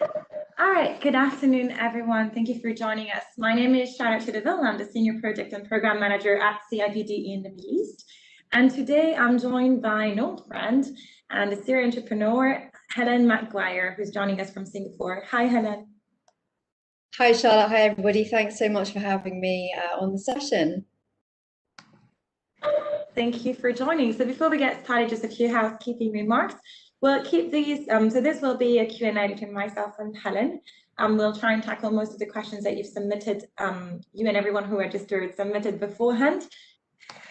All right, good afternoon, everyone. Thank you for joining us. My name is Charlotte Chedeville. I'm the Senior Project and Program Manager at CIPD in the Middle East. And today I'm joined by an old friend and a serial entrepreneur, Helen McGuire, who's joining us from Singapore. Hi, Helen. Hi, Charlotte. Hi, everybody. Thanks so much for having me on the session. Thank you for joining. So before we get started, just a few housekeeping remarks. We'll keep these, so this will be a Q&A between myself and Helen. We'll try and tackle most of the questions that you've submitted, you and everyone who registered submitted beforehand.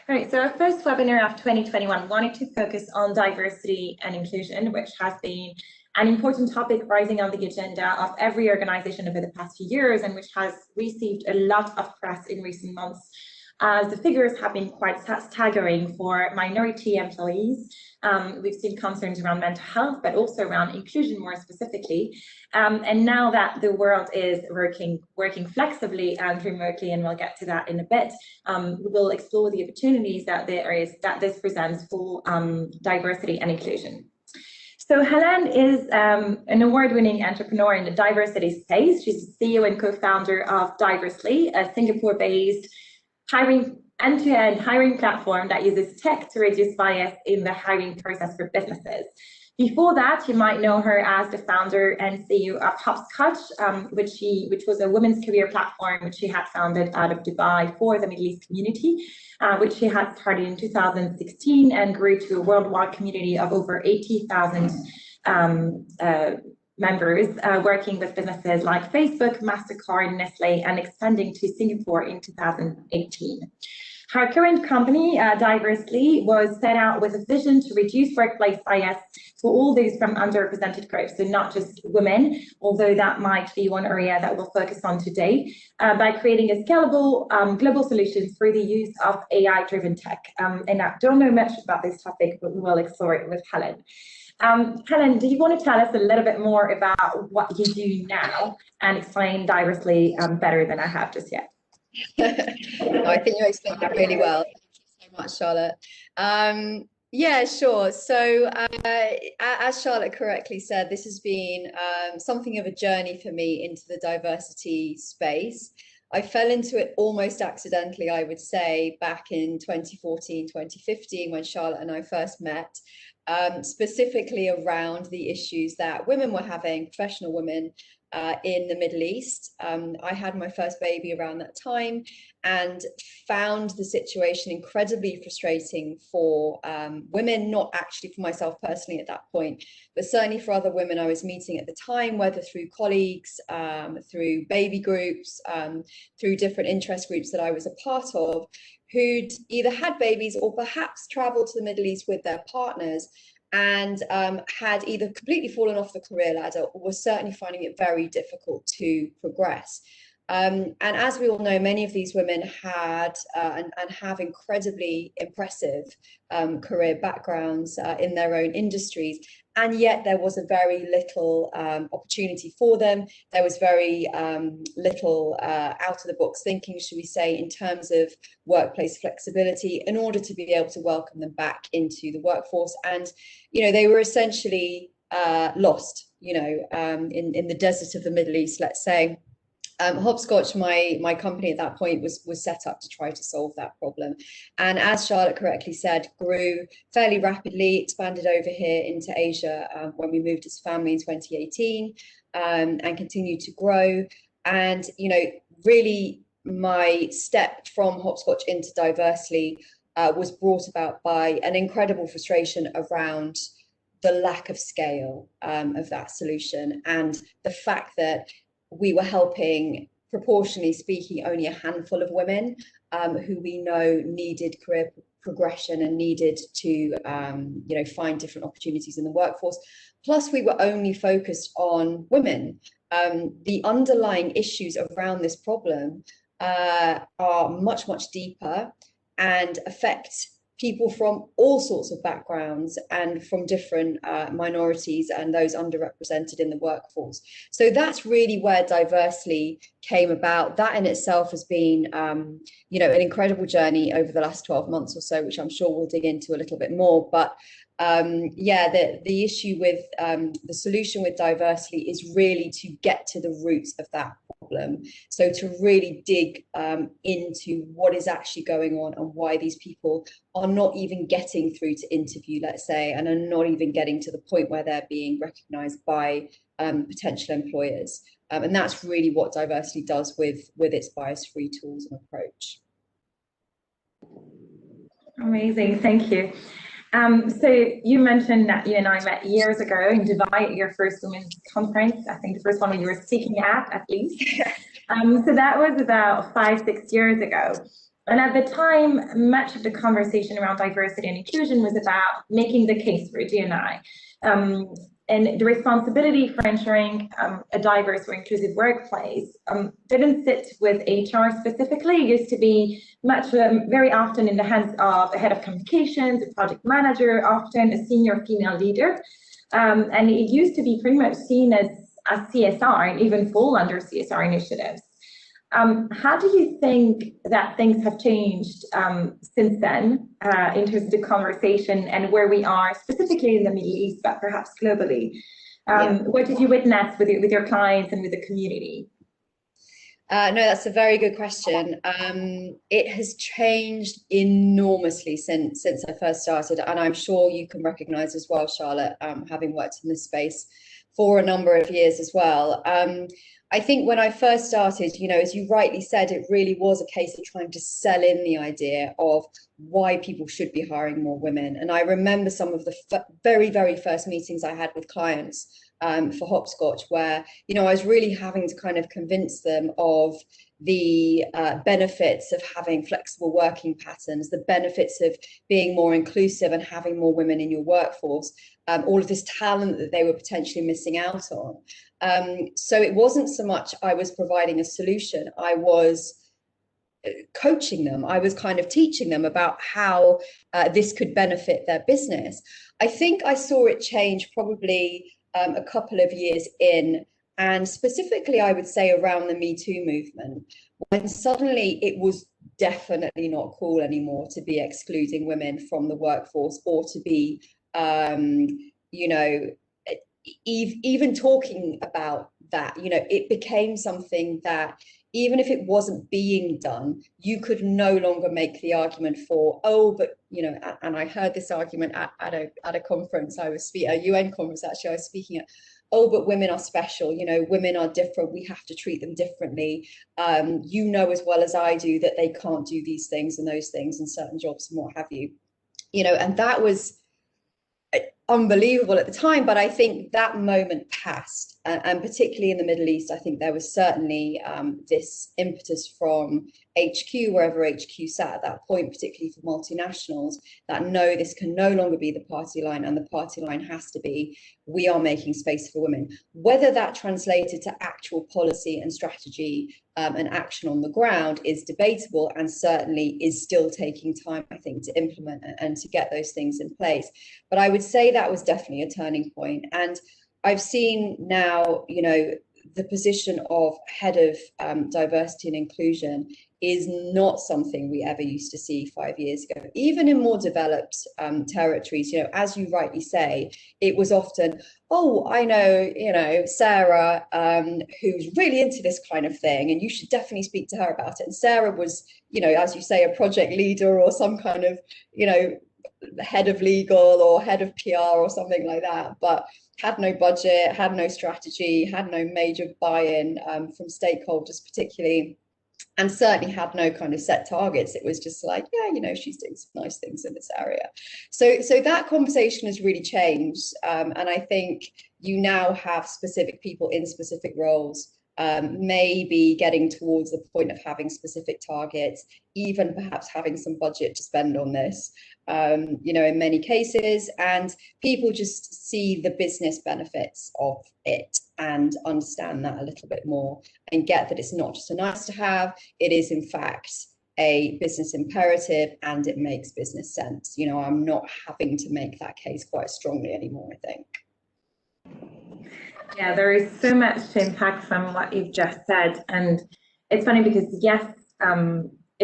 All right, so our first webinar of 2021 wanted to focus on diversity and inclusion, which has been an important topic rising on the agenda of every organization over the past few years and which has received a lot of press in recent months. The figures have been quite staggering for minority employees. We've seen concerns around mental health, but also around inclusion more specifically. And now that the world is working flexibly and remotely, and we'll get to that in a bit, we will explore the opportunities that this presents for diversity and inclusion. So Helen is an award-winning entrepreneur in the diversity space. She's the CEO and co-founder of Diversely, a Singapore-based end-to-end hiring platform that uses tech to reduce bias in the hiring process for businesses. Before that, you might know her as the founder and CEO of Hopscotch, which was a women's career platform which she had founded out of Dubai for the Middle East community, which she had started in 2016 and grew to a worldwide community of over 80,000 members working with businesses like Facebook, MasterCard, Nestle, and expanding to Singapore in 2018. Her current company, Diversely, was set out with a vision to reduce workplace bias for all those from underrepresented groups, so not just women, although that might be one area that we'll focus on today, by creating a scalable global solution through the use of AI-driven tech. And I don't know much about this topic, but we will explore it with Helen. Helen, do you want to tell us a little bit more about what you do now and explain Diversely better than I have just yet? I think you explained that really well. Thank you so much, Charlotte. Yeah, sure. So as Charlotte correctly said, this has been something of a journey for me into the diversity space. I fell into it almost accidentally, I would say, back in 2014, 2015, when Charlotte and I first met, specifically around the issues that women were having, professional women, in the Middle East. I had my first baby around that time and found the situation incredibly frustrating for women, not actually for myself personally at that point, but certainly for other women I was meeting at the time, whether through colleagues, through baby groups, through different interest groups that I was a part of, who'd either had babies or perhaps traveled to the Middle East with their partners and had either completely fallen off the career ladder or were certainly finding it very difficult to progress. And as we all know, many of these women had and have incredibly impressive career backgrounds in their own industries, and yet there was a very little opportunity for them. There was very little out of the box thinking, should we say, in terms of workplace flexibility in order to be able to welcome them back into the workforce. And, you know, they were essentially lost, you know, in the desert of the Middle East, let's say. Hopscotch, my company at that point, was set up to try to solve that problem. And as Charlotte correctly said, grew fairly rapidly, expanded over here into Asia when we moved as a family in 2018, and continued to grow. And, you know, really my step from Hopscotch into Diversely was brought about by an incredible frustration around the lack of scale of that solution and the fact that we were helping, proportionally speaking, only a handful of women who we know needed career progression and needed to, you know, find different opportunities in the workforce. Plus, we were only focused on women. The underlying issues around this problem are much, much deeper and affect people from all sorts of backgrounds and from different minorities and those underrepresented in the workforce. So that's really where Diversely came about. That in itself has been, you know, an incredible journey over the last 12 months or so, which I'm sure we'll dig into a little bit more. But yeah, the issue with the solution with diversity is really to get to the roots of that problem. So to really dig into what is actually going on and why these people are not even getting through to interview, let's say, and are not even getting to the point where they're being recognised by potential employers. And that's really what diversity does with its bias-free tools and approach. Amazing, thank you. So you mentioned that you and I met years ago in Dubai at your first women's conference. I think the first one you were speaking at least. So that was about 5-6 years ago. And at the time, much of the conversation around diversity and inclusion was about making the case for D&I. And the responsibility for ensuring a diverse or inclusive workplace didn't sit with HR specifically. It used to be very often in the hands of a head of communications, a project manager, often a senior female leader. And it used to be pretty much seen as CSR and even fall under CSR initiatives. How do you think that things have changed since then in terms of the conversation and where we are specifically in the Middle East, but perhaps globally? What did you witness with your clients and with the community? No, that's a very good question. It has changed enormously since I first started, and I'm sure you can recognise as well, Charlotte, having worked in this space for a number of years as well. I think when I first started, you know, as you rightly said, it really was a case of trying to sell in the idea of why people should be hiring more women. And I remember some of the very, very first meetings I had with clients for Hopscotch, where, you know, I was really having to kind of convince them of the benefits of having flexible working patterns, the benefits of being more inclusive and having more women in your workforce, all of this talent that they were potentially missing out on. So it wasn't so much I was providing a solution, I was coaching them. I was kind of teaching them about how this could benefit their business. I think I saw it change probably a couple of years in, and specifically I would say around the Me Too movement, when suddenly it was definitely not cool anymore to be excluding women from the workforce, or to be you know, even talking about that. You know, it became something that even if it wasn't being done, you could no longer make the argument for, oh, but, you know, and I heard this argument at a conference, a UN conference actually, I was speaking at, oh, but women are special, you know, women are different, we have to treat them differently. You know as well as I do that they can't do these things and those things in certain jobs and what have you. You know, and that was unbelievable at the time, but I think that moment passed, and particularly in the Middle East, I think there was certainly this impetus from HQ, wherever HQ sat at that point, particularly for multinationals, that no, this can no longer be the party line, and the party line has to be, we are making space for women. Whether that translated to actual policy and strategy and action on the ground is debatable, and certainly is still taking time, I think, to implement and to get those things in place. But I would say that was definitely a turning point. And I've seen now, you know, the position of head of diversity and inclusion is not something we ever used to see 5 years ago. Even in more developed territories, you know, as you rightly say, it was often, oh, I know, you know, Sarah, who's really into this kind of thing, and you should definitely speak to her about it. And Sarah was, you know, as you say, a project leader or some kind of, you know, head of legal or head of PR or something like that, but had no budget, had no strategy, had no major buy-in from stakeholders particularly, and certainly had no kind of set targets. It was just like, yeah, you know, she's doing some nice things in this area. So that conversation has really changed, and I think you now have specific people in specific roles, maybe getting towards the point of having specific targets, even perhaps having some budget to spend on this, you know, in many cases, and people just see the business benefits of it and understand that a little bit more, and get that it's not just a nice to have, it is in fact a business imperative, and it makes business sense. You know, I'm not having to make that case quite strongly anymore, I think. Yeah, there is so much to impact from what you've just said, and it's funny because yes,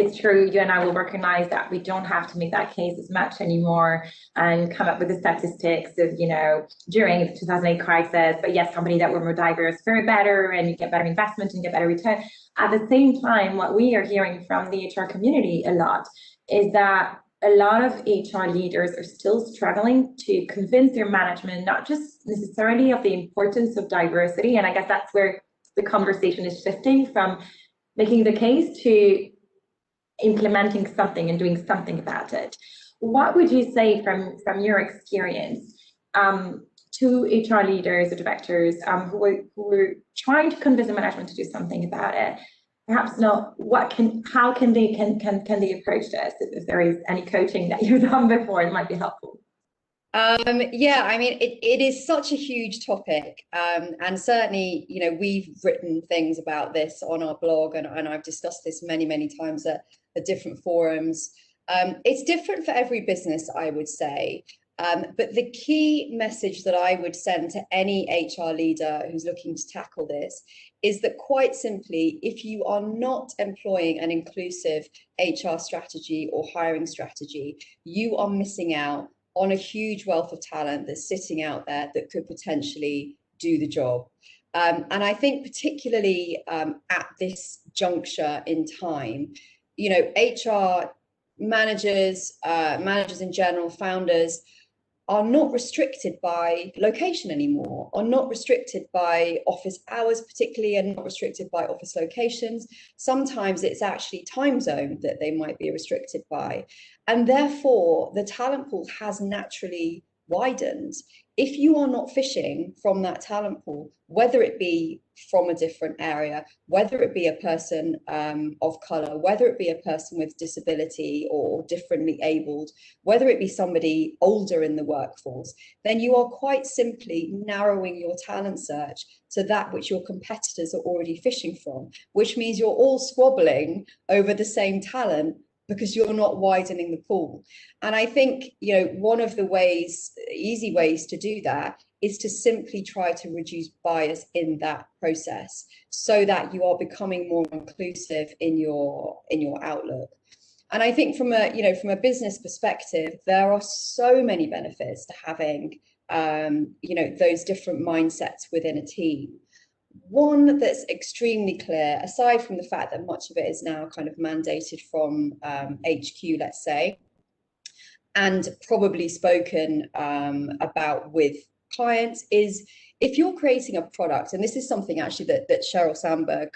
it's true, you and I will recognize that we don't have to make that case as much anymore and come up with the statistics of, you know, during the 2008 crisis, but yes, companies that were more diverse fared better and you get better investment and get better return. At the same time, what we are hearing from the HR community a lot is that a lot of HR leaders are still struggling to convince their management, not just necessarily of the importance of diversity, and I guess that's where the conversation is shifting from making the case to implementing something and doing something about it. What would you say from your experience to HR leaders or directors who are trying to convince the management to do something about it? Perhaps not. How can they approach this? If there is any coaching that you've done before, it might be helpful. Yeah, I mean, it is such a huge topic, and certainly, you know, we've written things about this on our blog, and I've discussed this many times at different forums. It's different for every business, I would say, but the key message that I would send to any HR leader who's looking to tackle this is that, quite simply, if you are not employing an inclusive HR strategy or hiring strategy, you are missing out on a huge wealth of talent that's sitting out there that could potentially do the job. And I think particularly at this juncture in time, you know, HR managers, managers in general, founders, are not restricted by location anymore, are not restricted by office hours particularly, and not restricted by office locations. Sometimes it's actually time zone that they might be restricted by. And therefore, the talent pool has naturally widened. If you are not fishing from that talent pool, whether it be from a different area, whether it be a person of colour, whether it be a person with disability or differently abled, whether it be somebody older in the workforce, then you are quite simply narrowing your talent search to that which your competitors are already fishing from, which means you're all squabbling over the same talent because you're not widening the pool. And I think, you know, one of the ways, easy ways to do that is to simply try to reduce bias in that process so that you are becoming more inclusive in your outlook. And I think from a business perspective, there are so many benefits to having those different mindsets within a team. One that's extremely clear, aside from the fact that much of it is now kind of mandated from HQ, let's say, and probably spoken about with clients, is if you're creating a product, and this is something actually that Sheryl Sandberg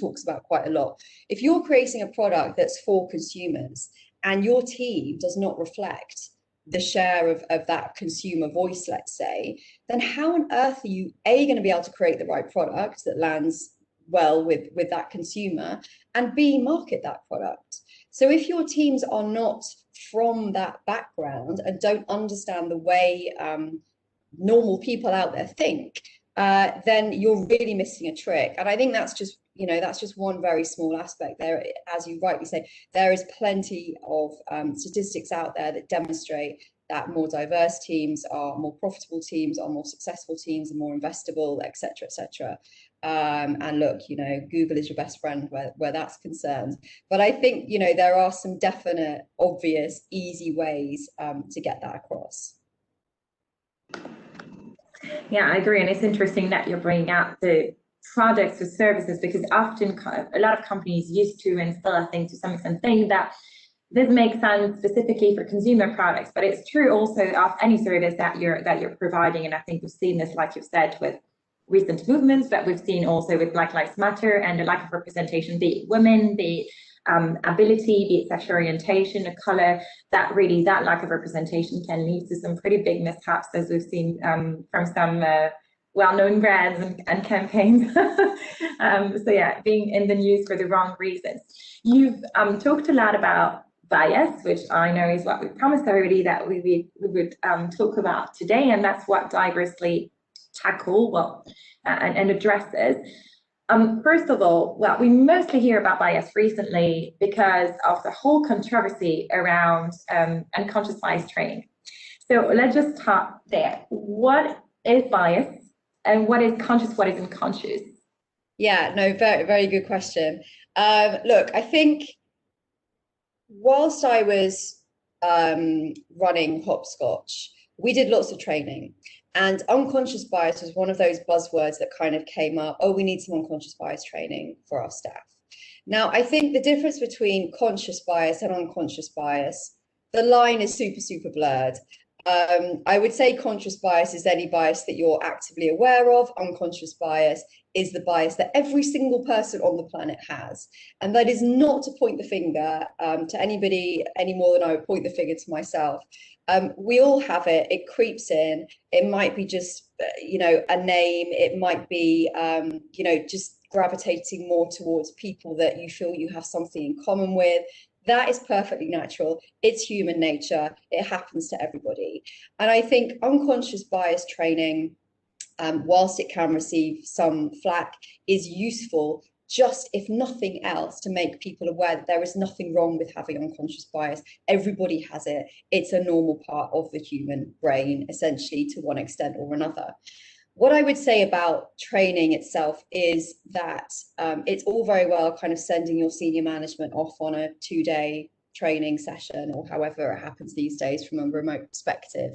talks about quite a lot, if you're creating a product that's for consumers and your team does not reflect the share of that consumer voice, let's say, then how on earth are you going to be able to create the right product that lands well with that consumer, and B, market that product? So if your teams are not from that background and don't understand the way normal people out there think, then you're really missing a trick. And I think that's just one very small aspect there. As you rightly say, there is plenty of statistics out there that demonstrate that more diverse teams are more profitable teams, are more successful teams, are more investable, etc., etc. And look, you know, Google is your best friend where that's concerned. But I think, you know, there are some definite, obvious, easy ways to get that across. Yeah, I agree. And it's interesting that you're bringing out the products or services, because often a lot of companies used to, and still I think to some extent, think that this makes sense specifically for consumer products, but it's true also of any service that you're providing. And I think we've seen this, like you've said, with recent movements, but we've seen also with Black Lives Matter and the lack of representation, be it women, be it ability, be it sexual orientation, a color, that lack of representation can lead to some pretty big mishaps, as we've seen from some well-known brands and campaigns. So yeah, being in the news for the wrong reasons. You've talked a lot about bias, which I know is what we promised everybody that we would talk about today, and that's what Diversely tackle and addresses. First of all, well, we mostly hear about bias recently because of the whole controversy around unconscious bias training. So let's just start there. What is bias, and what is conscious, what is unconscious? Yeah, no, very, very good question. Look, I think whilst I was running Hopscotch, we did lots of training, and unconscious bias was one of those buzzwords that kind of came up. Oh, we need some unconscious bias training for our staff. Now, I think the difference between conscious bias and unconscious bias, the line is super, super blurred. I would say conscious bias is any bias that you're actively aware of. Unconscious bias is the bias that every single person on the planet has. And that is not to point the finger to anybody any more than I would point the finger to myself. We all have it. It creeps in. It might be just, you know, a name. It might be, you know, just gravitating more towards people that you feel you have something in common with. That is perfectly natural. It's human nature. It happens to everybody. And I think unconscious bias training, whilst it can receive some flack, is useful, just if nothing else, to make people aware that there is nothing wrong with having unconscious bias. Everybody has it. It's a normal part of the human brain, essentially, to one extent or another. What I would say about training itself is that it's all very well kind of sending your senior management off on a 2-day training session, or however it happens these days from a remote perspective.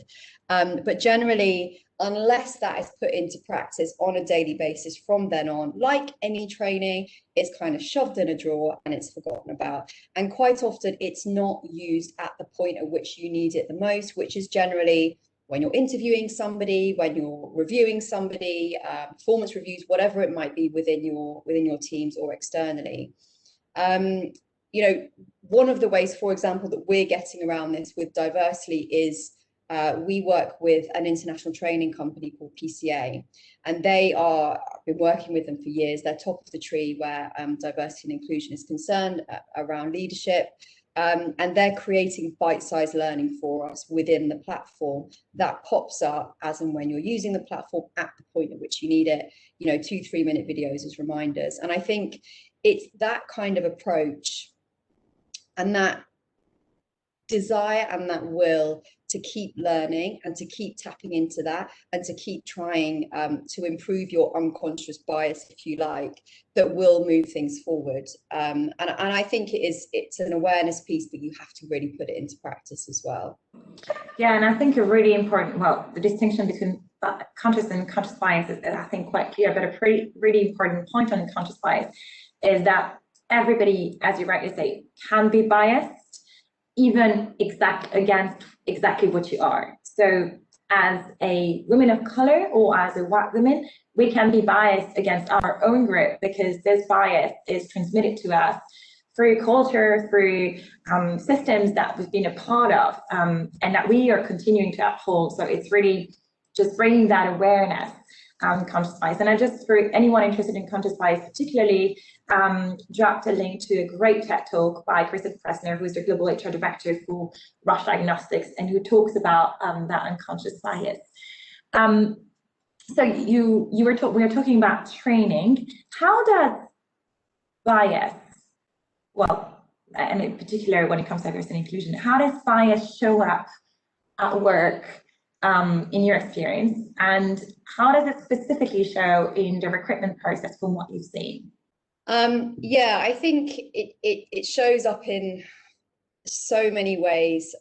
But generally, unless that is put into practice on a daily basis from then on, like any training, it's kind of shoved in a drawer and it's forgotten about. And quite often it's not used at the point at which you need it the most, which is generally when you're interviewing somebody, when you're reviewing somebody, performance reviews, whatever it might be within your teams or externally. You know, one of the ways, for example, that we're getting around this with Diversely is we work with an international training company called PCA, and I've been working with them for years. They're top of the tree where diversity and inclusion is concerned around leadership. And they're creating bite-sized learning for us within the platform that pops up as and when you're using the platform at the point at which you need it, you know, 2-3-minute videos as reminders. And I think it's that kind of approach and that desire and that will to keep learning and to keep tapping into that and to keep trying to improve your unconscious bias, if you like, that will move things forward. And I think it's an awareness piece, but you have to really put it into practice as well. Yeah, and I think a really important, well, the distinction between conscious and unconscious bias is, I think, quite clear, but a really important point on unconscious bias is that everybody, as you rightly say, can be biased, even against exactly what you are. So as a woman of color or as a white woman, we can be biased against our own group because this bias is transmitted to us through culture, through systems that we've been a part of, and that we are continuing to uphold. So it's really just bringing that awareness, conscious bias. And I just, for anyone interested in conscious bias particularly, dropped a link to a great TED talk by Christopher Pressner, who is the Global HR Director for Rush Diagnostics, and who talks about that unconscious bias. So we were talking about training. How does bias, well, and in particular when it comes to diversity and inclusion, how does bias show up at work in your experience, and how does it specifically show in the recruitment process from what you've seen? Yeah, I think it shows up in so many ways,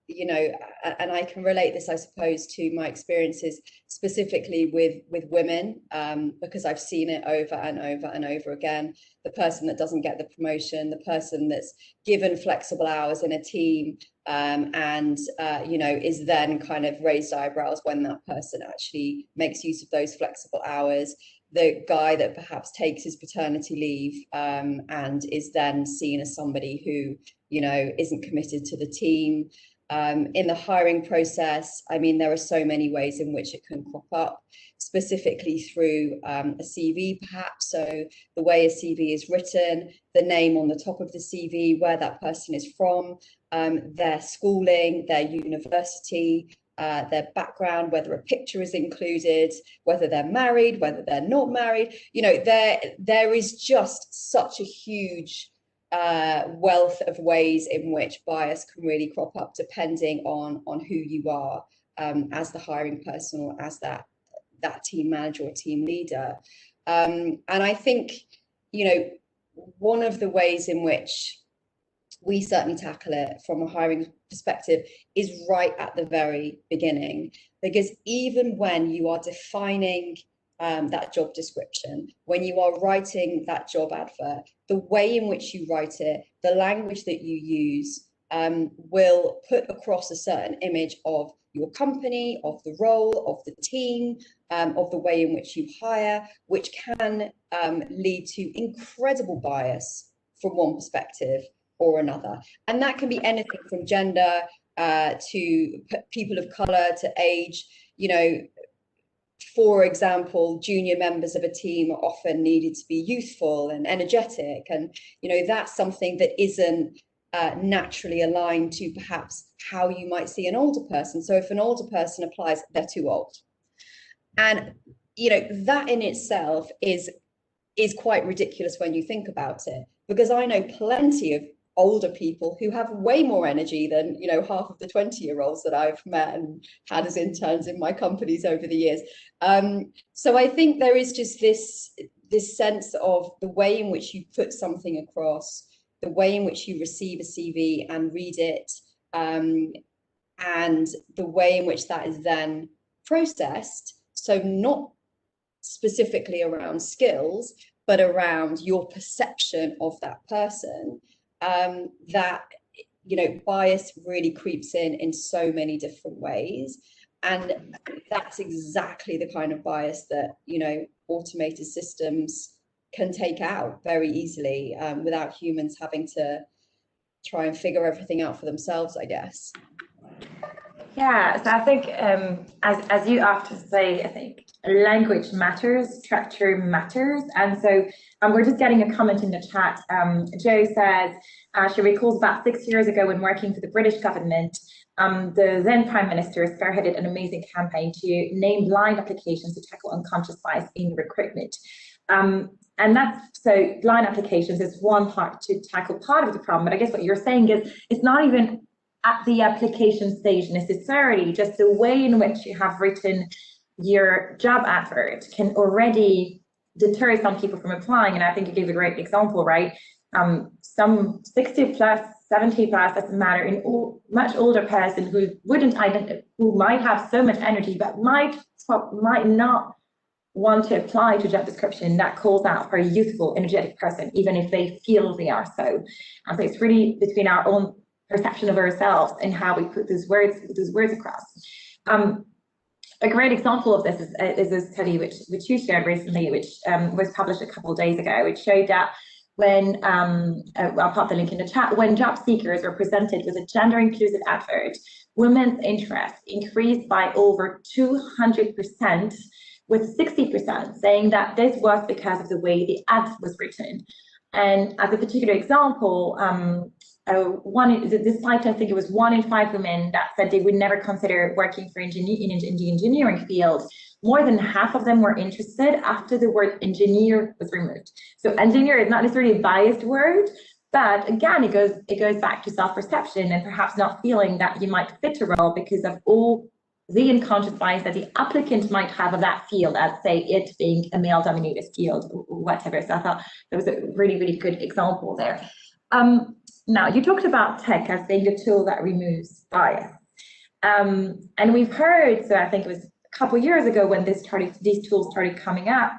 you know, and I can relate this, I suppose, to my experiences specifically with women, because I've seen it over and over and over again. The person that doesn't get the promotion, the person that's given flexible hours in a team, and you know, is then kind of raised eyebrows when that person actually makes use of those flexible hours. The guy that perhaps takes his paternity leave and is then seen as somebody who, you know, isn't committed to the team. In the hiring process, I mean, there are so many ways in which it can crop up, specifically through a CV perhaps. So the way a CV is written, the name on the top of the CV, where that person is from, their schooling, their university, their background, whether a picture is included, whether they're married, whether they're not married. You know, there is just such a huge wealth of ways in which bias can really crop up depending on who you are as the hiring person or as that team manager or team leader. And I think, you know, one of the ways in which we certainly tackle it from a hiring perspective is right at the very beginning, because even when you are defining that job description, when you are writing that job advert, the way in which you write it, the language that you use will put across a certain image of your company, of the role, of the team, of the way in which you hire, which can lead to incredible bias from one perspective or another. And that can be anything from gender to people of color to age. You know, for example, junior members of a team are often needed to be youthful and energetic. And, you know, that's something that isn't naturally aligned to perhaps how you might see an older person. So if an older person applies, they're too old. And, you know, that in itself is quite ridiculous when you think about it, because I know plenty of older people who have way more energy than, you know, half of the 20-year-olds that I've met and had as interns in my companies over the years. So I think there is just this sense of the way in which you put something across, the way in which you receive a CV and read it, and the way in which that is then processed. So not specifically around skills, but around your perception of that person, that, you know, bias really creeps in so many different ways. And that's exactly the kind of bias that, you know, automated systems can take out very easily, without humans having to try and figure everything out for themselves, I guess. Yeah, so I think, as you often say, I think language matters, structure matters. And so we're just getting a comment in the chat. Jo says she recalls about 6 years ago when working for the British government, the then Prime Minister spearheaded an amazing campaign to name blind applications to tackle unconscious bias in recruitment. And that's, so blind applications is one part to tackle part of the problem. But I guess what you're saying is it's not even at the application stage necessarily, just the way in which you have written your job advert can already deter some people from applying. And I think you gave a great example, right? Some 60 plus, 70 plus, doesn't matter, in much older person who who might have so much energy, but might not want to apply to job description that calls out for a youthful, energetic person, even if they feel they are so. And so it's really between our own perception of ourselves and how we put those words across. A great example of this is a study which you shared recently, which was published a couple of days ago, which showed that when, I'll pop the link in the chat, when job seekers are presented with a gender inclusive advert, women's interest increased by over 200%, with 60% saying that this was because of the way the ad was written. And as a particular example, this site, I think it was 1 in 5 women that said they would never consider working for in the engineering field. More than half of them were interested after the word engineer was removed. So engineer is not necessarily a biased word, but again, it goes back to self-perception and perhaps not feeling that you might fit a role because of all the unconscious bias that the applicant might have of that field, as say it being a male-dominated field or whatever. So I thought that was a really, really good example there. Now, you talked about tech as being a tool that removes bias. And we've heard, so I think it was a couple of years ago when these tools started coming up,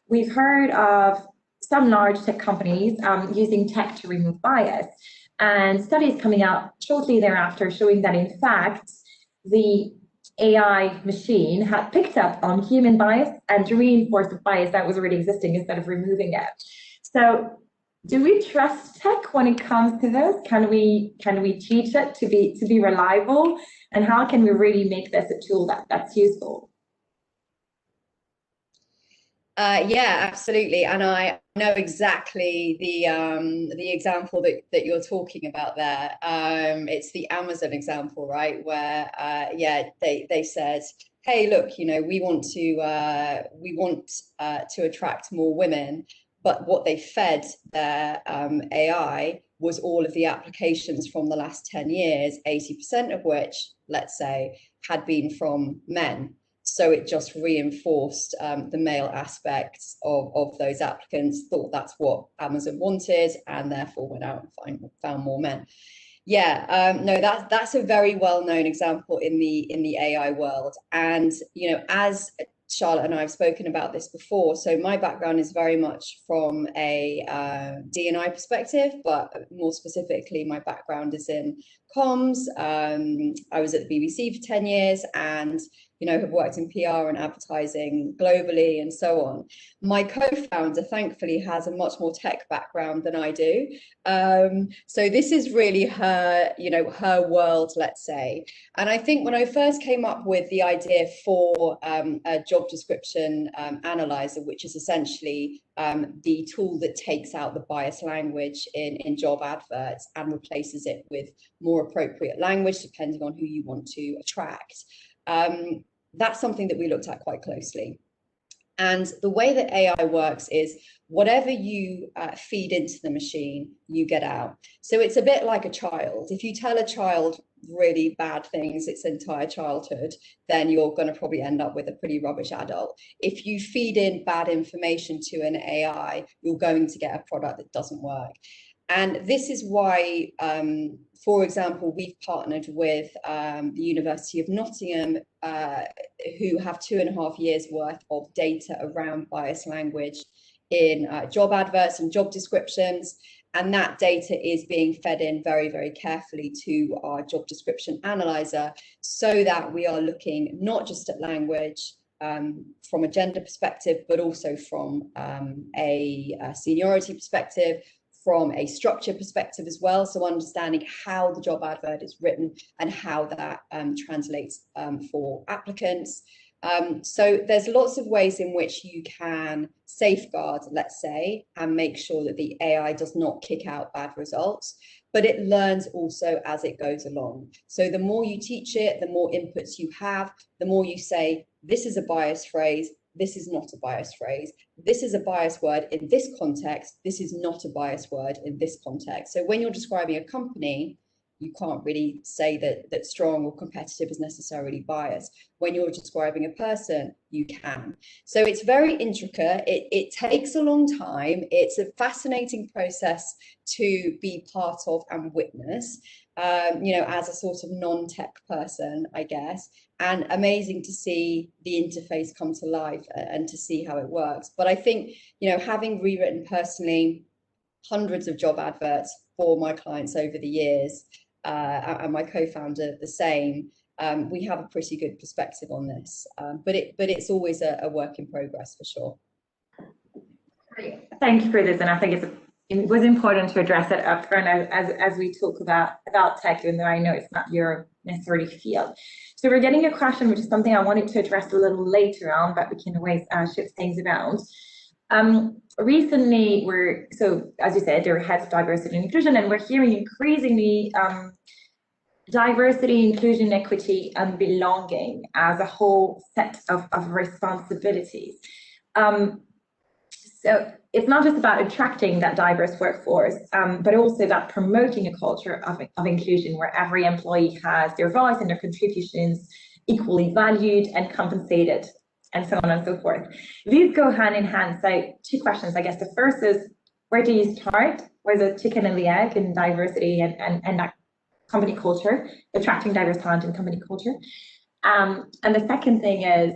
we've heard of some large tech companies using tech to remove bias. And studies coming out shortly thereafter showing that, in fact, the AI machine had picked up on human bias and reinforced the bias that was already existing instead of removing it. So do we trust tech when it comes to this? Can we teach it to be reliable? And how can we really make this a tool that's useful? Yeah, absolutely. And I know exactly the example that you're talking about there. It's the Amazon example, right? Where yeah, they said, hey, look, you know, we want to attract more women. But what they fed their AI was all of the applications from the last 10 years, 80% of which, let's say, had been from men. So it just reinforced the male aspects of those applicants, thought that's what Amazon wanted, and therefore went out and found more men. Yeah, no, that's a very well-known example in the AI world. And as Charlotte and I have spoken about this before, so my background is very much from a D&I perspective, but more specifically, my background is in comms. I was at the BBC for 10 years and have worked in PR and advertising globally and so on. My co-founder, thankfully, has a much more tech background than I do. So this is really her, her world, let's say. And I think when I first came up with the idea for a job description analyzer, which is essentially the tool that takes out the biased language in job adverts and replaces it with more appropriate language, depending on who you want to attract. That's something that we looked at quite closely. And the way that AI works is whatever you feed into the machine, you get out. So it's a bit like a child. If you tell a child really bad things its entire childhood, then you're going to probably end up with a pretty rubbish adult. If you feed in bad information to an AI, you're going to get a product that doesn't work. And this is why, for example, we've partnered with the University of Nottingham, who have 2.5 years worth of data around biased language in job adverts and job descriptions. And that data is being fed in very, very carefully to our job description analyzer, so that we are looking not just at language from a gender perspective, but also from a seniority perspective, from a structure perspective as well. So understanding how the job advert is written and how that translates for applicants. So there's lots of ways in which you can safeguard, let's say, and make sure that the AI does not kick out bad results, but it learns also as it goes along. So the more you teach it, the more inputs you have, the more you say, this is a biased phrase, this is not a biased phrase, this is a biased word in this context, this is not a biased word in this context. So when you're describing a company, you can't really say that strong or competitive is necessarily biased. When you're describing a person, you can. So it's very intricate. It takes a long time. It's a fascinating process to be part of and witness, as a sort of non-tech person, I guess, and amazing to see the interface come to life and to see how it works. But I think, having rewritten personally hundreds of job adverts for my clients over the years, and my co-founder the same, we have a pretty good perspective on this, but it's always a work in progress for sure. Great. Thank you for this, and I think it was important to address it up front as we talk about tech, even though I know it's not your necessarily field. So we're getting a question, which is something I wanted to address a little later on, but we can always shift things around. Recently, so as you said, there are heads of diversity and inclusion, and we're hearing increasingly diversity, inclusion, equity, and belonging as a whole set of responsibilities. So it's not just about attracting that diverse workforce, but also about promoting a culture of inclusion where every employee has their voice and their contributions equally valued and compensated, and so on and so forth. These go hand in hand. So 2 questions, I guess. The first is, where do you start? Where's the chicken and the egg in diversity and that company culture, attracting diverse talent in company culture? And the second thing is,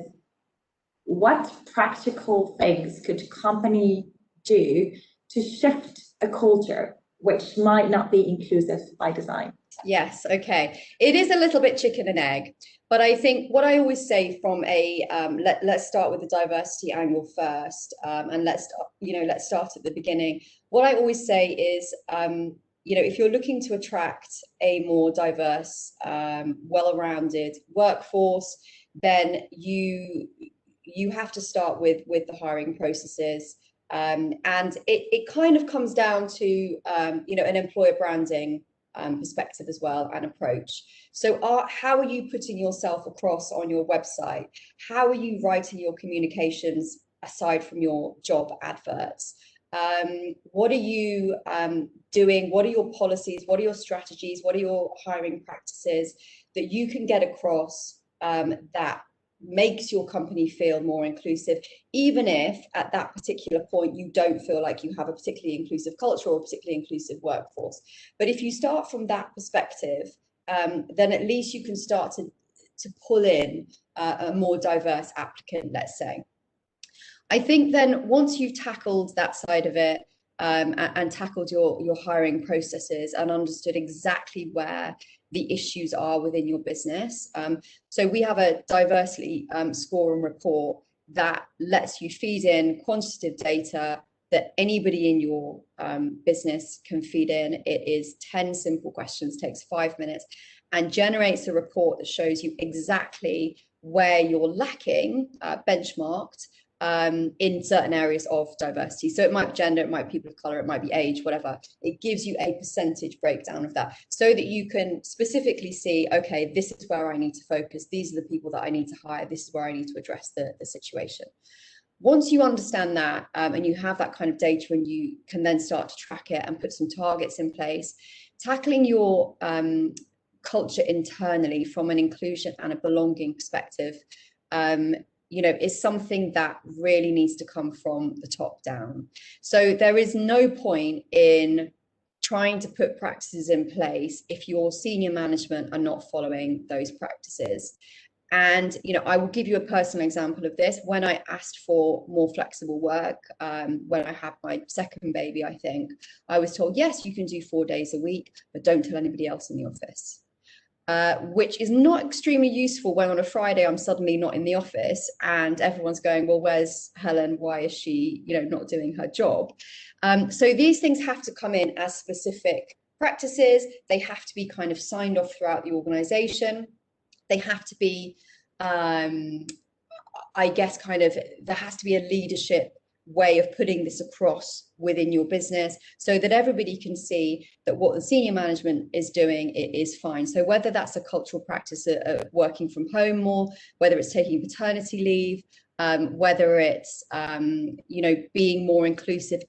what practical things could a company do to shift a culture which might not be inclusive by design? Yes, okay. It is a little bit chicken and egg, but I think what I always say from a let's start with the diversity angle first, and let's start at the beginning. What I always say is, if you're looking to attract a more diverse, well-rounded workforce, then you have to start with the hiring processes, and it kind of comes down to an employer branding perspective as well, and approach. So how are you putting yourself across on your website? How are you writing your communications aside from your job adverts? What are you doing? What are your policies? What are your strategies? What are your hiring practices that you can get across that makes your company feel more inclusive, even if at that particular point you don't feel like you have a particularly inclusive culture or a particularly inclusive workforce. But if you start from that perspective, then at least you can start to pull in a more diverse applicant, let's say. I think then once you've tackled that side of it, and tackled your hiring processes and understood exactly where the issues are within your business. So we have a diversity score and report that lets you feed in quantitative data that anybody in your business can feed in. It is 10 simple questions, takes 5 minutes, and generates a report that shows you exactly where you're lacking, benchmarked, in certain areas of diversity. So it might be gender, it might be people of color, it might be age, whatever. It gives you a percentage breakdown of that so that you can specifically see, okay, this is where I need to focus. These are the people that I need to hire. This is where I need to address the situation. Once you understand that and you have that kind of data, and you can then start to track it and put some targets in place, tackling your culture internally from an inclusion and a belonging perspective, you know, is something that really needs to come from the top down. So there is no point in trying to put practices in place if your senior management are not following those practices. And, you know, I will give you a personal example of this. When I asked for more flexible work, when I had my second baby, I think, I was told, yes, you can do 4 days a week, but don't tell anybody else in the office. Which is not extremely useful when on a Friday I'm suddenly not in the office and everyone's going, well, where's Helen? Why is she, you know, not doing her job? So these things have to come in as specific practices. They have to be kind of signed off throughout the organization. They have to be, I guess, kind of, there has to be a leadership way of putting this across within your business so that everybody can see that what the senior management is doing, it is fine. So whether that's a cultural practice of working from home more, whether it's taking paternity leave, whether it's you know, being more inclusive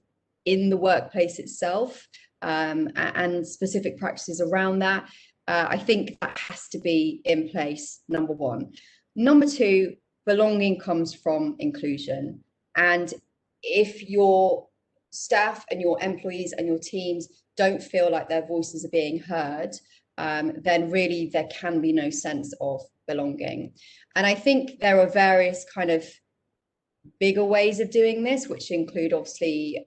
in the workplace itself, and specific practices around that, I think that has to be in place, number one. Number two, belonging comes from inclusion. And if your staff and your employees and your teams don't feel like their voices are being heard, then really there can be no sense of belonging. And I think there are various kind of bigger ways of doing this, which include obviously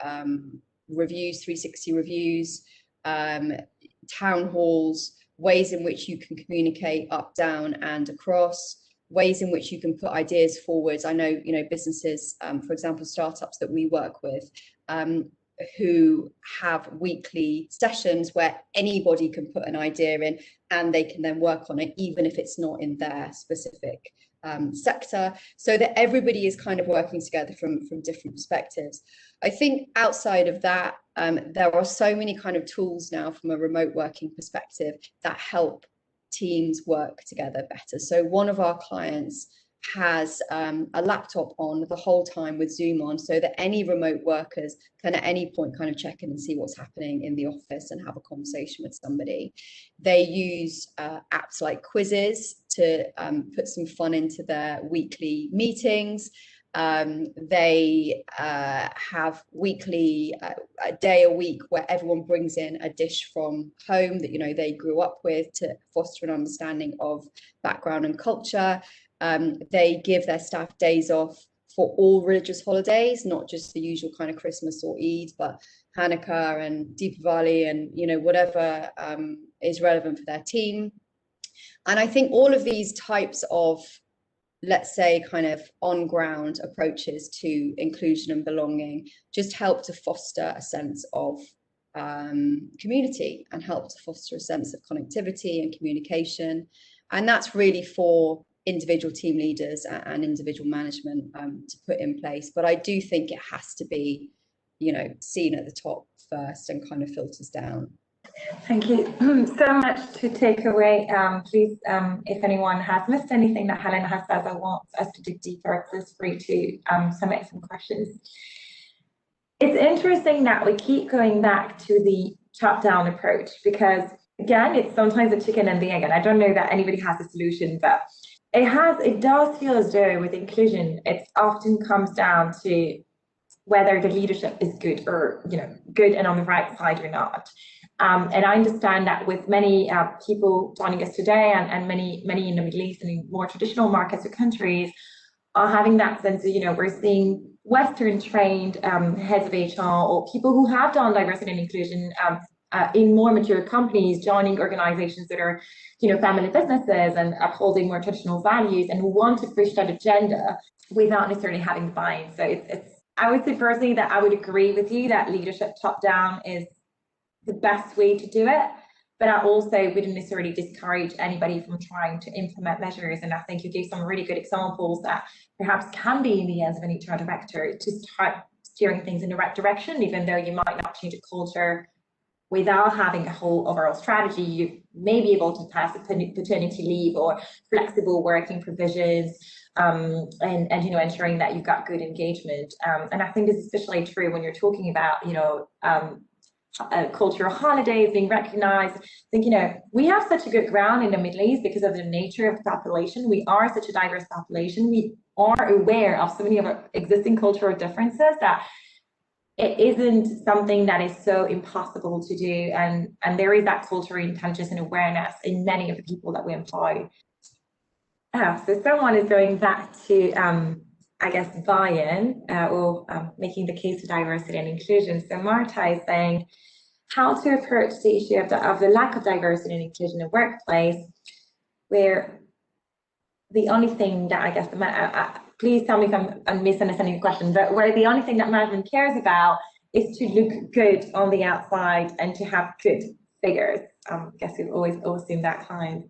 reviews, 360 reviews, town halls, ways in which you can communicate up, down and across, ways in which you can put ideas forward. I know, you know, businesses, for example, startups that we work with, who have weekly sessions where anybody can put an idea in and they can then work on it, even if it's not in their specific sector, so that everybody is kind of working together from different perspectives. I think outside of that, there are so many kind of tools now from a remote working perspective that help teams work together better. So one of our clients has a laptop on the whole time with Zoom on, so that any remote workers can at any point kind of check in and see what's happening in the office and have a conversation with somebody. They use apps like quizzes to put some fun into their weekly meetings. They have weekly, a day a week where everyone brings in a dish from home that, you know, they grew up with, to foster an understanding of background and culture. They give their staff days off for all religious holidays, not just the usual kind of Christmas or Eid, but Hanukkah and Deepavali and, you know, whatever is relevant for their team. And I think all of these types of, let's say, kind of on-ground approaches to inclusion and belonging just help to foster a sense of community and help to foster a sense of connectivity and communication. And that's really for individual team leaders and individual management to put in place. But I do think it has to be, you know, seen at the top first and kind of filters down. Thank you so much to take away. Please, if anyone has missed anything that Helen has said or wants us to dig deeper, feel free to submit some questions. It's interesting that we keep going back to the top-down approach, because again, it's sometimes a chicken and the egg, and I don't know that anybody has a solution, but it does feel as though with inclusion, it often comes down to whether the leadership is good or, good and on the right side or not. And I understand that with many people joining us today and many in the Middle East and in more traditional markets or countries are having that sense of, we're seeing Western trained heads of HR or people who have done diversity and inclusion in more mature companies, joining organizations that are, family businesses and upholding more traditional values and who want to push that agenda without necessarily having the buy-in. So I would say personally that I would agree with you that leadership top down is the best way to do it. But I also wouldn't necessarily discourage anybody from trying to implement measures. And I think you gave some really good examples that perhaps can be in the hands of an HR director to start steering things in the right direction, even though you might not change a culture without having a whole overall strategy. You may be able to pass a paternity leave or flexible working provisions, and ensuring that you've got good engagement. And I think this is especially true when you're talking about, cultural holidays being recognized. I think, we have such a good ground in the Middle East because of the nature of the population. We are such a diverse population. We are aware of so many of our existing cultural differences that it isn't something that is so impossible to do. And there is that cultural intelligence and awareness in many of the people that we employ. So someone is going back to, I guess, buy-in or making the case for diversity and inclusion. So Marta is saying how to approach the issue of the lack of diversity and inclusion in the workplace, where the only thing that I guess, please tell me if I'm misunderstanding the question, but where the only thing that management cares about is to look good on the outside and to have good figures. I guess we've always seen that kind.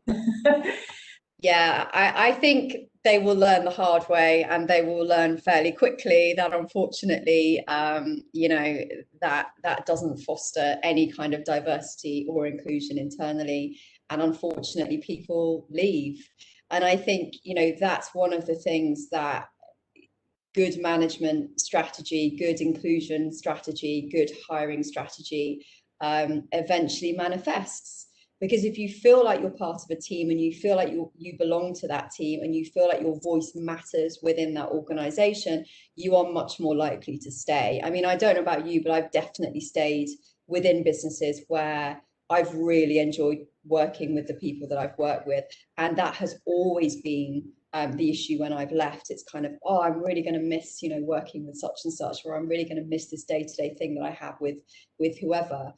Yeah, I think they will learn the hard way, and they will learn fairly quickly that unfortunately, that doesn't foster any kind of diversity or inclusion internally. And unfortunately, people leave. And I think, that's one of the things that good management strategy, good inclusion strategy, good hiring strategy eventually manifests. Because if you feel like you're part of a team and you feel like you belong to that team and you feel like your voice matters within that organization, you are much more likely to stay. I mean, I don't know about you, but I've definitely stayed within businesses where I've really enjoyed working with the people that I've worked with. And that has always been the issue when I've left. It's kind of, oh, I'm really going to miss, working with such and such, or I'm really going to miss this day-to-day thing that I have with whoever.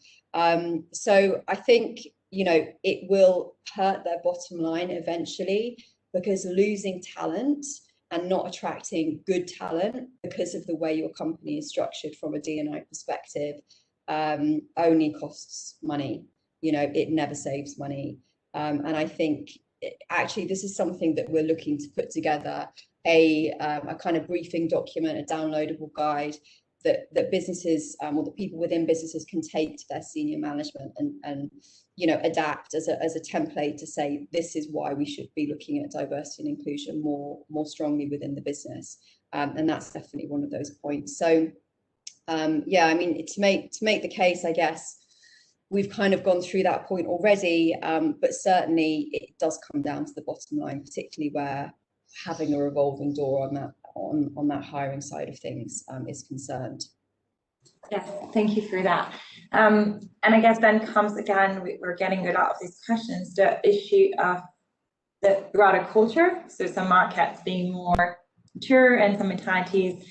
So I think, it will hurt their bottom line eventually, because losing talent and not attracting good talent because of the way your company is structured from a D&I perspective only costs money. It never saves money. And I think actually this is something that we're looking to put together, a kind of briefing document, a downloadable guide that businesses or the people within businesses can take to their senior management and adapt as a template to say, this is why we should be looking at diversity and inclusion more strongly within the business. And that's definitely one of those points. So yeah, I mean, to make the case, I guess we've kind of gone through that point already, but certainly it does come down to the bottom line, particularly where having a revolving door on that hiring side of things is concerned. Yes, thank you for that. And I guess then comes again, we're getting a lot of these questions, the issue of the broader culture. So some markets being more mature and some mentalities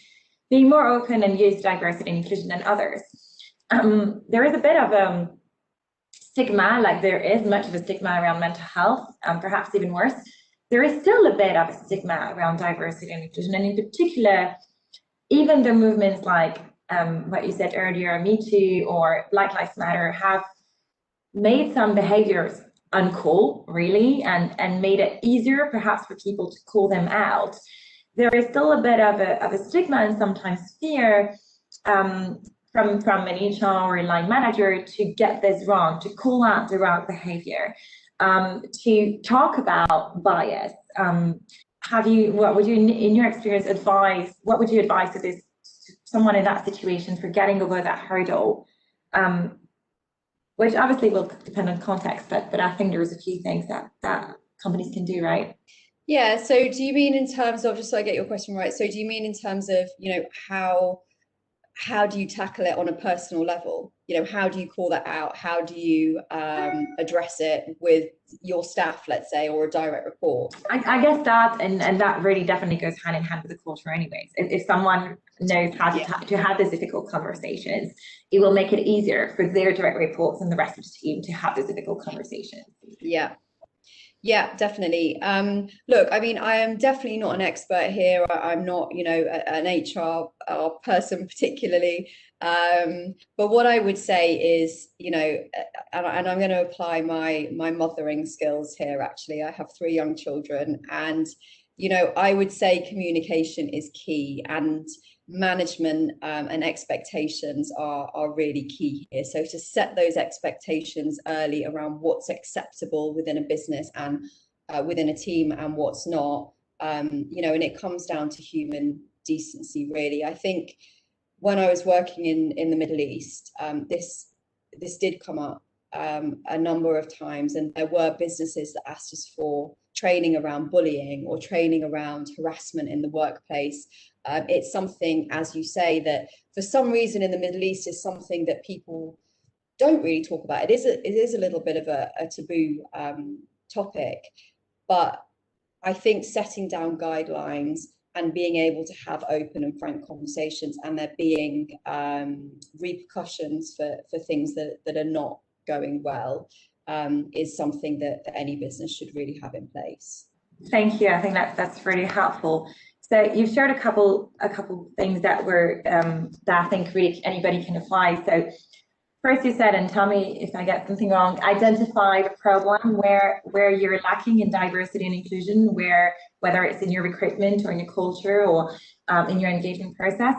being more open and use diversity and inclusion than others. There is a bit of stigma, like there is much of a stigma around mental health, perhaps even worse. There is still a bit of a stigma around diversity and inclusion, and in particular, even the movements like what you said earlier, Me Too or Black Lives Matter, have made some behaviors uncool, really, and made it easier perhaps for people to call them out. There is still a bit of a stigma and sometimes fear from an HR or line manager to get this wrong, to call out the wrong behavior, to talk about bias. What would you, in your experience, advise? What would you advise to someone in that situation for getting over that hurdle? Which obviously will depend on context, but I think there's a few things that companies can do, right? Yeah, so do you mean in terms of, just so I get your question right, so do you mean in terms of, how do you tackle it on a personal level? How do you call that out? How do you address it with your staff, let's say, or a direct report? I guess that, and that really definitely goes hand in hand with the culture anyways. If someone knows how to have these difficult conversations, it will make it easier for their direct reports and the rest of the team to have these difficult conversations. Yeah. Yeah, definitely. Look, I mean, I am definitely not an expert here. I'm not, an HR person particularly. But what I would say is, and I'm going to apply my mothering skills here. Actually, I have 3 young children, and I would say communication is key, and management and expectations are really key here. So to set those expectations early around what's acceptable within a business and within a team and what's not, and it comes down to human decency, really. I think when I was working in the Middle East, this did come up a number of times, and there were businesses that asked us for training around bullying or training around harassment in the workplace. It's something, as you say, that for some reason in the Middle East is something that people don't really talk about. It is a little bit of a taboo topic, but I think setting down guidelines and being able to have open and frank conversations, and there being repercussions for things that are not going well, is something that any business should really have in place. Thank you. I think that's really helpful. So you've shared a couple things that were that I think really anybody can apply. So first you said, and tell me if I get something wrong, identify the problem where you're lacking in diversity and inclusion, whether it's in your recruitment or in your culture or in your engagement process.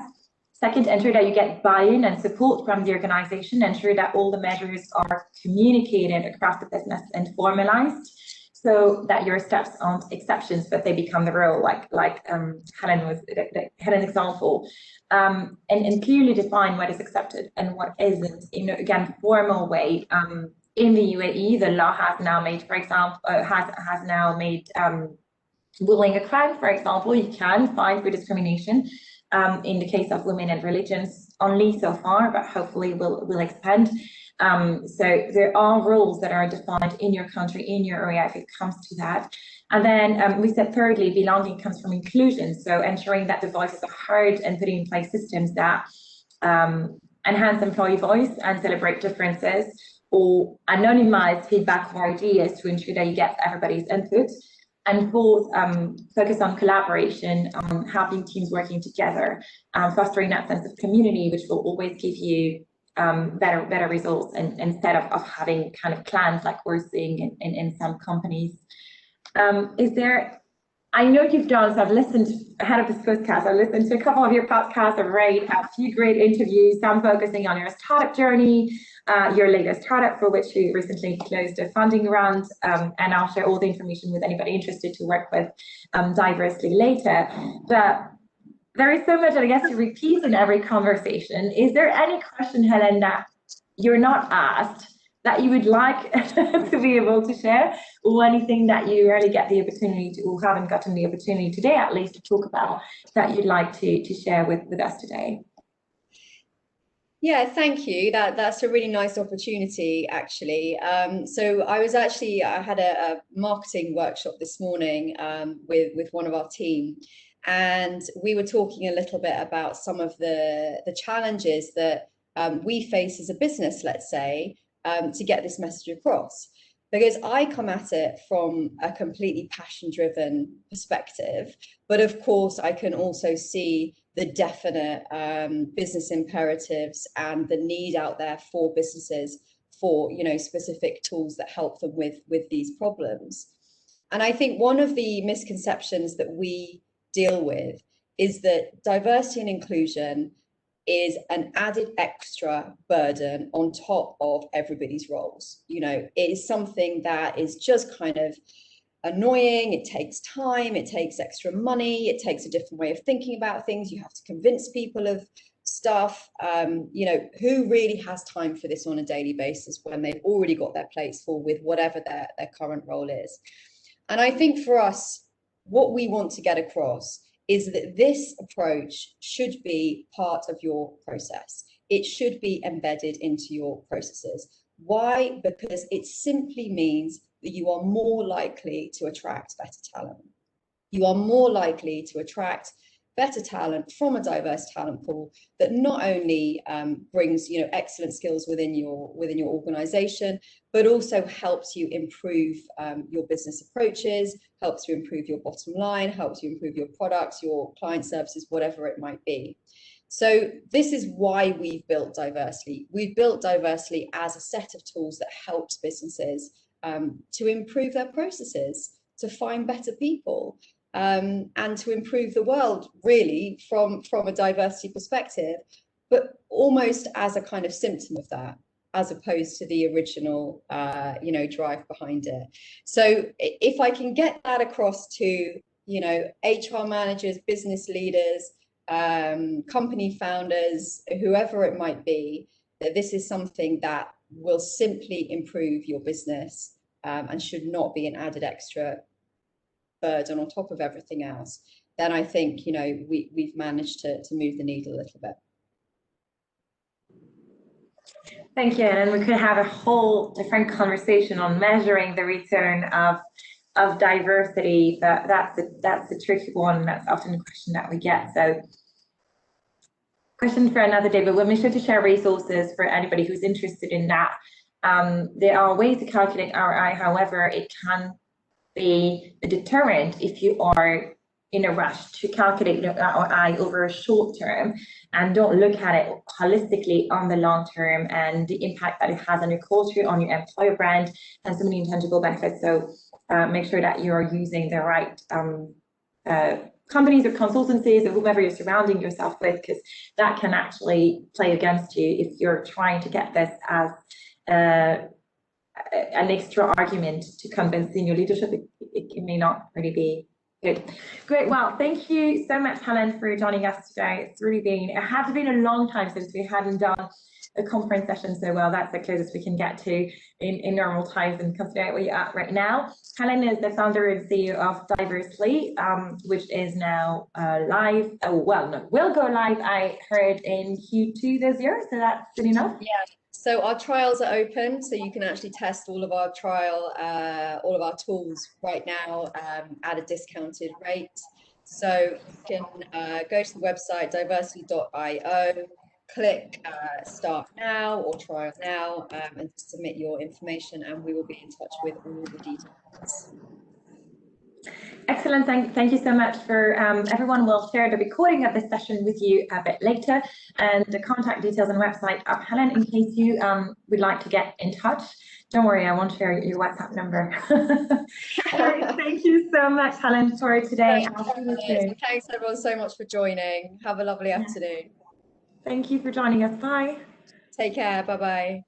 Second, ensure that you get buy-in and support from the organization. Ensure that all the measures are communicated across the business and formalized, so that your steps aren't exceptions, but they become the rule, like Helen's example, and clearly define what is accepted and what isn't. Again, formal way. In the UAE, the law has now made, for example, has now made bullying a crime. For example, you can fine for discrimination. In the case of women and religions, only so far, but hopefully will expand. So there are rules that are defined in your country, in your area, if it comes to that. And then we said thirdly, belonging comes from inclusion. So ensuring that the voices are heard and putting in place systems that enhance employee voice and celebrate differences, or anonymize feedback or ideas to ensure that you get everybody's input. And fourth, focus on collaboration, on having teams working together, fostering that sense of community, which will always give you better results, and instead of having kind of clans like we're seeing in some companies. I know you've done, so I've listened ahead of this podcast, I've listened to a couple of your podcasts, I've read a few great interviews, some focusing on your startup journey, your latest startup for which you recently closed a funding round, and I'll share all the information with anybody interested to work with diversely later. But there is so much, I guess, you repeat in every conversation. Is there any question, Helen, that you're not asked that you would like to be able to share, or anything that you rarely get the opportunity to, or haven't gotten the opportunity today at least to talk about, that you'd like to share with us today? Yeah, thank you. That's a really nice opportunity, actually. So I had a marketing workshop this morning with one of our team, and we were talking a little bit about some of the challenges that we face as a business, let's say, to get this message across. Because I come at it from a completely passion-driven perspective, but of course I can also see the definite business imperatives and the need out there for businesses for specific tools that help them with these problems. And I think one of the misconceptions that we deal with is that diversity and inclusion is an added extra burden on top of everybody's roles. It is something that is just kind of annoying. It takes time, it takes extra money, it takes a different way of thinking about things. You have to convince people of stuff. Who really has time for this on a daily basis when they've already got their plates full with whatever their current role is? And I think for us, what we want to get across is that this approach should be part of your process. It should be embedded into your processes. Why? Because it simply means that you are more likely to attract better talent. You are more likely to attract better talent from a diverse talent pool that not only brings, you know, excellent skills within your organization, but also helps you improve your business approaches, helps you improve your bottom line, helps you improve your products, your client services, whatever it might be. So this is why we've built Diversely. We've built Diversely as a set of tools that helps businesses to improve their processes, to find better people, and to improve the world, really, from a diversity perspective, but almost as a kind of symptom of that, as opposed to the original, you know, drive behind it. So if I can get that across to, you know, HR managers, business leaders, company founders, whoever it might be, that this is something that will simply improve your business and should not be an added extra burden on top of everything else, then I think, you know, we've managed to move the needle a little bit. Thank you, and we could have a whole different conversation on measuring the return of diversity. That's a tricky one. That's often a question that we get. So, question for another day, but we'll make sure to share resources for anybody who's interested in that. There are ways to calculate ROI, however, it can be a deterrent if you are in a rush to calculate ROI over a short term and don't look at it holistically on the long term and the impact that it has on your culture, on your employer brand, and so many intangible benefits. So make sure that you're using the right companies or consultancies or whomever you're surrounding yourself with, because that can actually play against you if you're trying to get this as an extra argument to convince senior leadership. It may not really be good. Great. Well, thank you so much, Helen, for joining us today. It's really been, it has been a long time since we hadn't done a conference session, so well, that's the closest we can get to in normal times and considering where you're at right now. Helen is the founder and CEO of Diversely, which is now live. Oh, well, no, will go live, I heard, in Q2 this year, so that's good enough. Yeah. So our trials are open, so you can actually test all of our all of our tools right now at a discounted rate. So you can go to the website diversely.io, click start now or trial now, and submit your information, and we will be in touch with all the details. Excellent. Thank you so much for everyone. Will share the recording of this session with you a bit later, and the contact details and website of Helen in case you would like to get in touch. Don't worry, I won't share your WhatsApp number. Thank you so much, Helen, for today. Thanks everyone so much for joining. Have a lovely afternoon. Thank you for joining us. Bye. Take care. Bye-bye.